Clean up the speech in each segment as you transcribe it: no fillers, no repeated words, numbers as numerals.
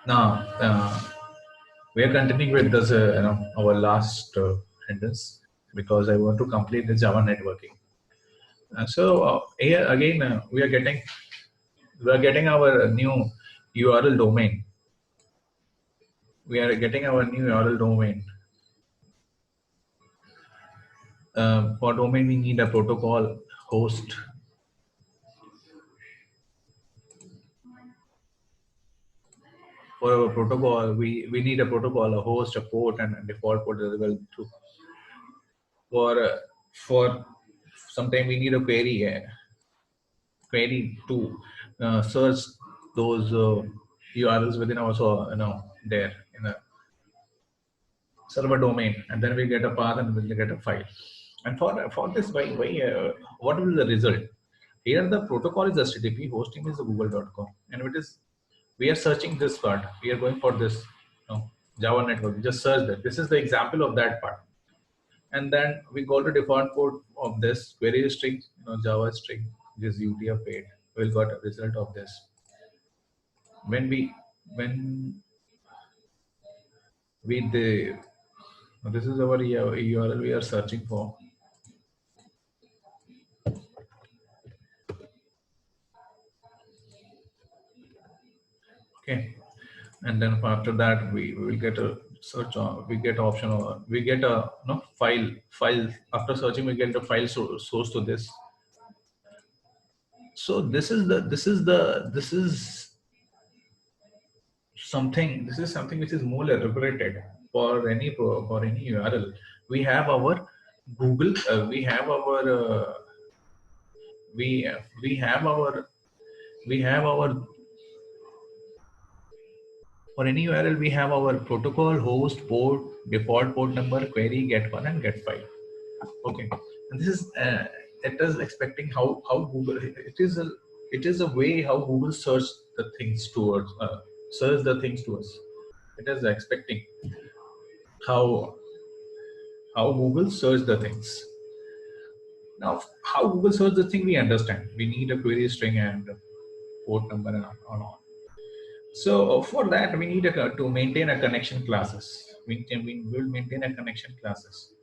Now, we are continuing with this, our last sentence because I want to complete the Java networking. Here again, we are getting our new URL domain. We are getting our new URL domain. For domain, we need a protocol host. For our protocol, we need a protocol, a host, a port, and a default port as well too. For sometime we need a query to search those URLs within our there in a server domain, and then we get a path and we'll get a file. And for this, what will be the result? Here the protocol is HTTP, hosting is google.com, and it is we are searching this part. We are going for this Java network. We just search that. This is the example of that part, and then we go to default port of this query string, Java string, this UTF-8. We'll got a result of this. When the this is our URL we are searching for. Okay, and then after that we will get a search on, we get option, or we get a file. After searching, we get the file source to this. So this is something which is more elaborated for any URL. We have our Google, we have our we have our for any URL, we have our protocol, host, port, default port number, query, get one, and get file. Okay, and this is it is expecting how Google, it is a way how Google search the things towards search the things to us. It is expecting how Google search the things. Now, how Google search the thing, we understand. We need a query string and a port number and on. So for that, we need to maintain a connection classes. We will maintain a connection classes.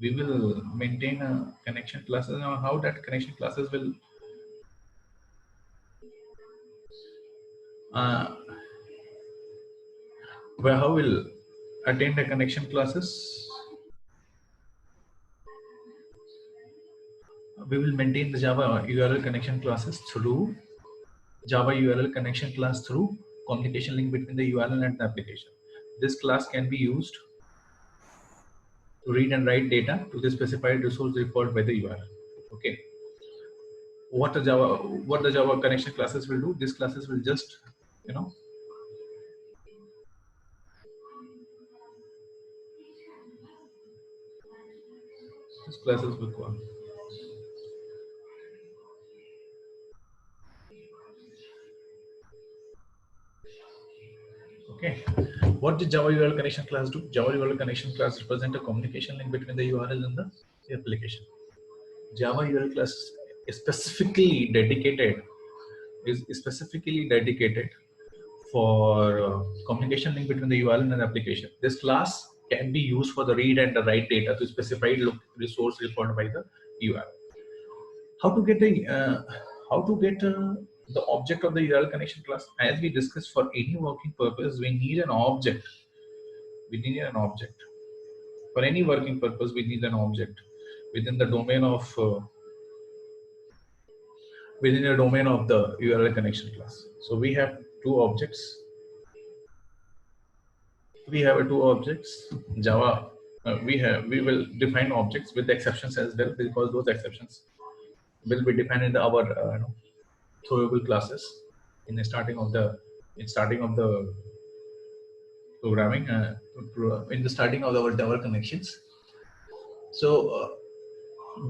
We will maintain a connection classes. Now, how that connection classes will how will attain the connection classes? We will maintain the Java URL connection classes through Java URL connection class through communication link between the URL and the application. This class can be used to read and write data to the specified resource required by the URL. Okay. What the Java connection classes will do? These classes will just, these classes will call. Okay. What did Java URL connection class do? Java URL connection class represent a communication link between the URL and the application. Java URL class is specifically dedicated for communication link between the URL and the application. This class can be used for the read and the write data to specified resource referred by the URL. How to get the object of the URL connection class? As we discussed, for any working purpose, we need an object. For any working purpose, we need an object within the domain of the URL connection class. So we have two objects. Java. We will define objects with exceptions as well, because those exceptions will be defined in our throwable classes in the starting of the programming, in the starting of our Java connections. So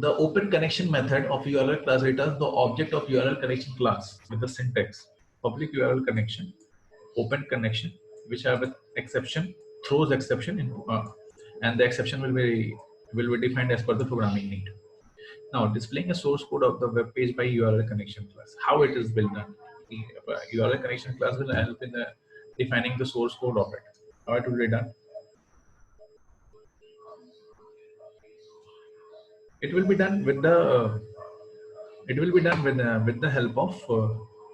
the open connection method of URL class returns the object of URL connection class with the syntax public URL connection, open connection, which have an exception, throws exception in, and the exception will be defined as per the programming need. Now, displaying a source code of the web page by URL connection class. How it is built done? The URL connection class will help in defining the source code of it. How it will be done? It will be done with the with the help of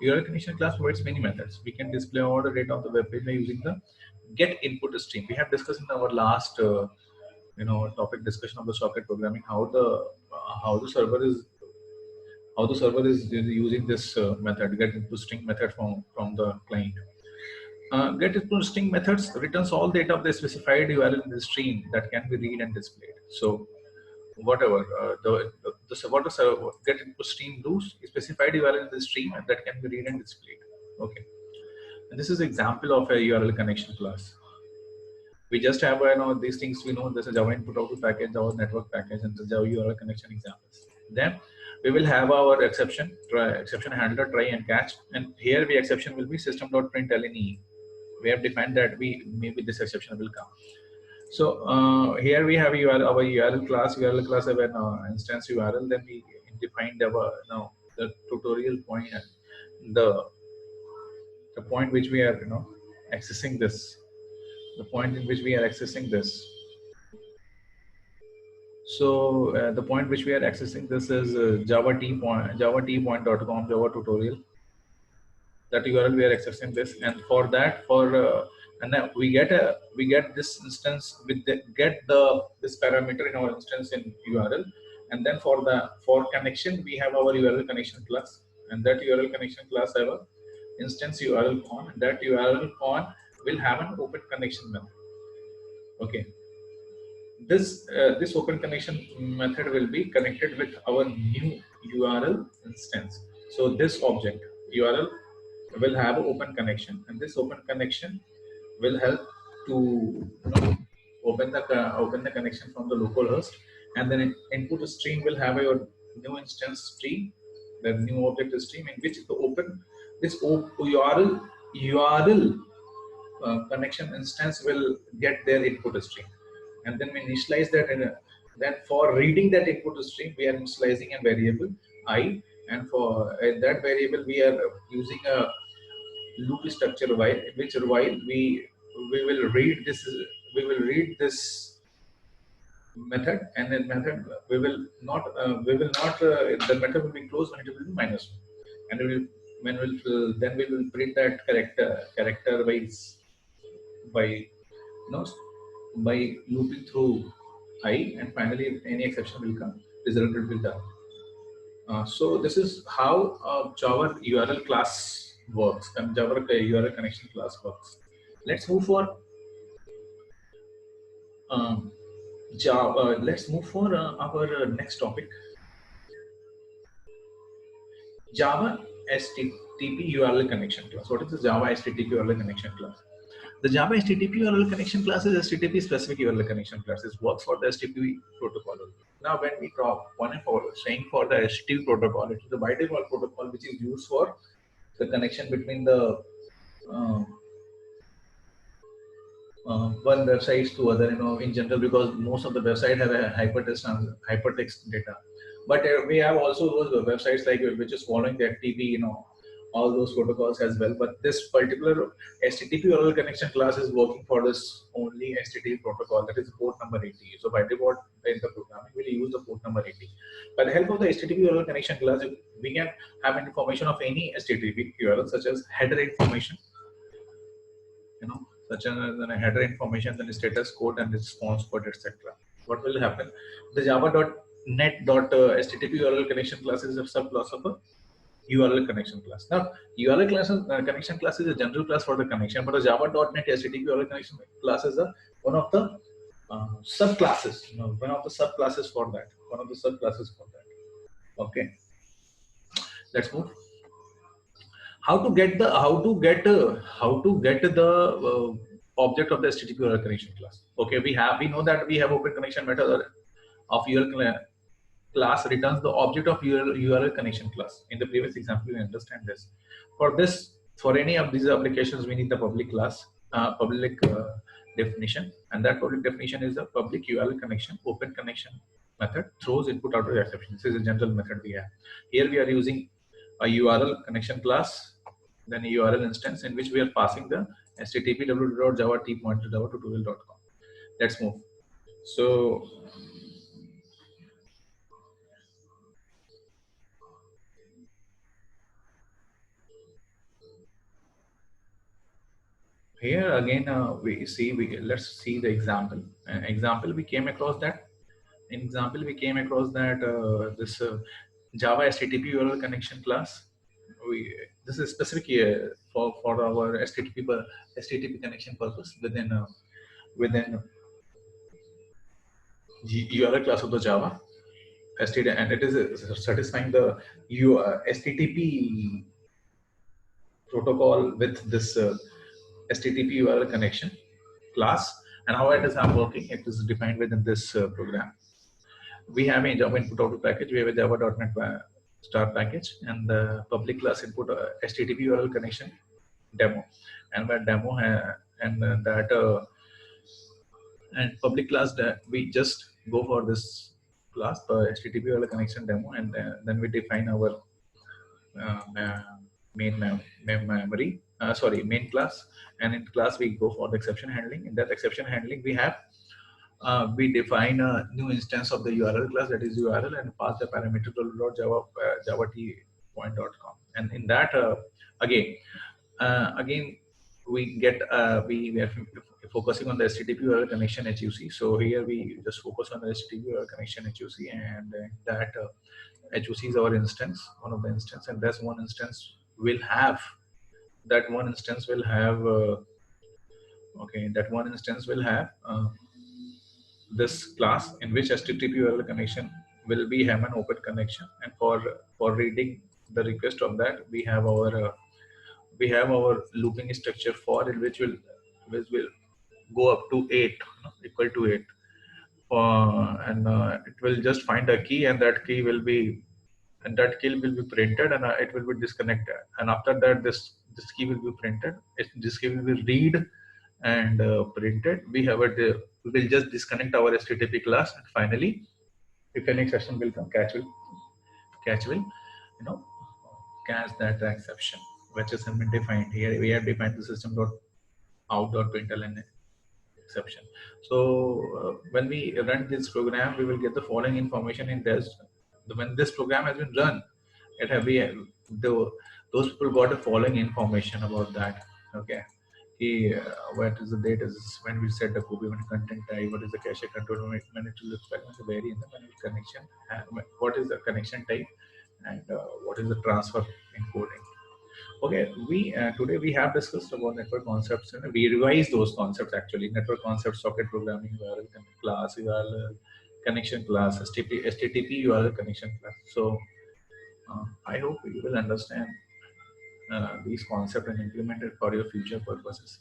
URL connection class provides many methods. We can display order data on the web page by using the get input stream. We have discussed in our last topic discussion of the socket programming how the server is using this method get input string method from the client. Get input string methods returns all data of the specified URL in the stream that can be read and displayed. So whatever what the server get input stream does specified URL in the stream and that can be read and displayed. Okay, and this is example of a URL connection class. We just have these things. We know there's a Java input output package, Java network package, and the Java URL connection examples. Then we will have our exception handler try and catch, and here the exception will be system.println. We have defined that maybe this exception will come. So here we have our URL class have an instance URL. Then we defined our the tutorial point and the point which we are accessing this. The point in which we are accessing this. So the point which we are accessing this is java t-point.com Java tutorial. That URL we are accessing this, and for that and then we get this instance with this parameter in our instance in URL, and then for connection we have our URL connection class, and that URL connection class have a instance URL con, and that URL con will have an open connection method. Okay, this open connection method will be connected with our new URL instance. So this object URL will have an open connection, and this open connection will help to open the connection from the local host, and then input stream will have a new instance stream, the new object stream in which this URL connection instance will get their input stream, and then we initialize that, and then for reading that input stream we are initializing a variable I, and for that variable we are using a loop structure while, which while we will read this method, and then method we will not the method will be closed when it will be -1, and then we will print that character by looping through I, and finally if any exception will come, result will be done. So this is how Java URL class works, and Java URL connection class works. Let's move for Java. Let's move for our next topic. Java HTTP URL connection class. What is the Java HTTP URL connection class? The Java HTTP URL connection class is HTTP specific URL connection class. It works for the HTTP protocol. Now, when we talk saying for the HTTP protocol, it is the by default protocol which is used for the connection between the one websites to other, in general, because most of the website have a hypertext data. But we have also those websites like which is following the FTP, all those protocols as well. But this particular HTTP URL connection class is working for this only HTTP protocol, that is port number 80. So by default in the programming, we'll use the port number 80. By the help of the HTTP URL connection class, we can have information of any HTTP URL, such as header information, such as a header information, then the status code and response code, etc. What will happen? The java.net.http URL connection class is a subclass of a URL connection class. Now, URL connection class is a general class for the connection, but the java.net HTTP URL connection class is one of the subclasses. One of the subclasses for that. Okay. Let's move. How to get the object of the HTTP URL connection class. Okay, we know that we have open connection method of URL class returns the object of URL connection class. In the previous example, we understand this. For any of these applications, we need the public class, public definition, and that public definition is the public URL connection open connection method throws input output exception. This is a general method we have. Here we are using a URL connection class then a URL instance in which we are passing the http www.java t.java tutorial.com. Let's move. So here again, let's see the example. Example we came across that. In example we came across that this Java HTTP URL connection class. This is specific for our HTTP connection purpose within URL class of the Java HTTP, and it is satisfying the HTTP protocol with this HTTP URL connection class. And how it is working, it is defined within this program. We have a Java input output package, we have a Java.NET star package, and the public class input HTTP URL connection demo, and that demo and that and public class that we just go for this class HTTP URL connection demo, and then we define our main memory, main class, and in class we go for the exception handling. In that exception handling we define a new instance of the URL class, that is URL, and pass the parameter java t point.com. And in that again we get we are focusing on the HTTP URL connection HUC. So here we just focus on the HTTP URL connection HUC, and that HUC is our instance, one of the instance, and that's one instance will have okay, that one instance will have this class in which HTTP URL connection will be have an open connection, and for reading the request of that we have our looping structure for it, which will go up to 8, equal to 8, and it will just find a key, and that key will be printed, and it will be disconnected, and after that this key will be printed. This key will be read and printed. We will just disconnect our HTTP class, and finally if any exception will come, catch will catch that exception which has been defined here. We have defined the system dot out dot println exception. So when we run this program, we will get the following information in this. When this program has been run, those people got the following information about that. Okay, what is the date? Is when we set the copy, when content type, what is the cache control, when it will expect the vary in the connection, what is the connection type, and what is the transfer encoding. Okay, we today we have discussed about network concepts, and we revised those concepts actually. Network concepts, socket programming, URL class, URL connection class, HTTP URL connection class. So I hope you will understand these concepts and implement it for your future purposes.